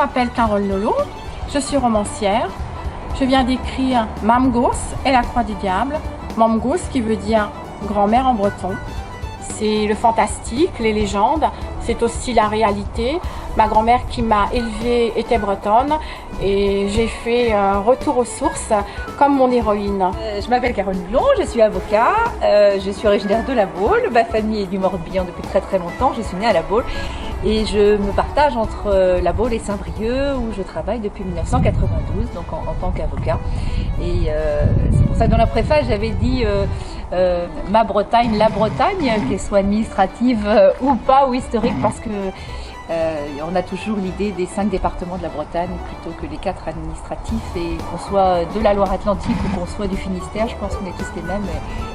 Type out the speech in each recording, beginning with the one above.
m'appelle Carole Nolot, je suis romancière. Je viens d'écrire Mamgos et la Croix du Diable. Mamgos qui veut dire grand-mère en breton. C'est le fantastique, les légendes, c'est aussi la réalité. Ma grand-mère qui m'a élevée était bretonne et j'ai fait retour aux sources comme mon héroïne. Je m'appelle Carole Nolot, je suis avocat, je suis originaire de La Baule. Ma famille est du Morbihan depuis très longtemps, je suis née à La Baule. Et je me partage entre La Baule et Saint-Brieuc où je travaille depuis 1992, donc en tant qu'avocat. Et c'est pour ça que dans la préface j'avais dit ma Bretagne, la Bretagne, qu'elle soit administrative ou pas, ou historique, parce que on a toujours l'idée des 5 départements de la Bretagne plutôt que les 4 administratifs, et qu'on soit de la Loire-Atlantique ou qu'on soit du Finistère, je pense qu'on est tous les mêmes.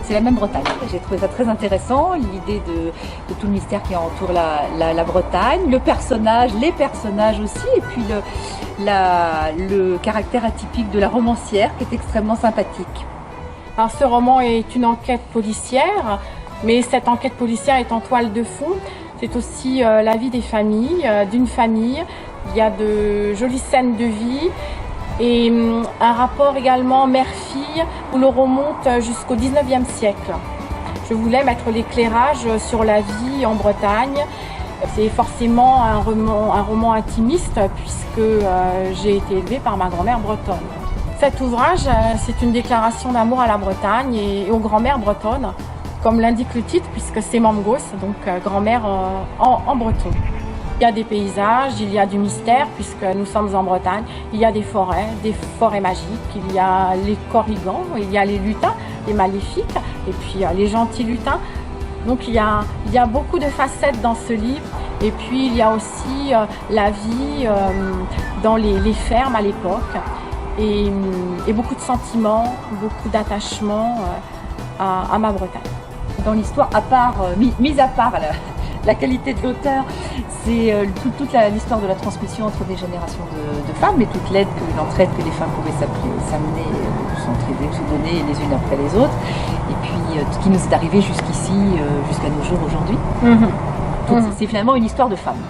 C'est la même Bretagne. J'ai trouvé ça très intéressant, l'idée de tout le mystère qui entoure la Bretagne, le personnage, les personnages aussi, et puis le caractère atypique de la romancière qui est extrêmement sympathique. Alors ce roman est une enquête policière, mais cette enquête policière est en toile de fond. C'est aussi la vie des familles, d'une famille. Il y a de jolies scènes de vie et un rapport également mère-fille où l'on remonte jusqu'au 19e siècle. Je voulais mettre l'éclairage sur la vie en Bretagne. C'est forcément un roman intimiste puisque j'ai été élevée par ma grand-mère bretonne. Cet ouvrage, c'est une déclaration d'amour à la Bretagne et aux grand-mères bretonnes, comme l'indique le titre, puisque c'est Mamgos, donc grand-mère en breton. Il y a des paysages, il y a du mystère, puisque nous sommes en Bretagne. Il y a des forêts magiques, il y a les corrigans, il y a les lutins, les maléfiques, et puis les gentils lutins. Donc il y a beaucoup de facettes dans ce livre. Et puis il y a aussi la vie dans les fermes à l'époque. Et beaucoup de sentiments, beaucoup d'attachement à ma Bretagne. Dans l'histoire, à part, mise à part la qualité de l'auteur, c'est toute l'histoire de la transmission entre des générations de femmes, et toute l'entraide que les femmes pouvaient s'amener, se donner les unes après les autres, et puis ce qui nous est arrivé jusqu'ici, jusqu'à nos jours aujourd'hui. C'est finalement une histoire de femmes.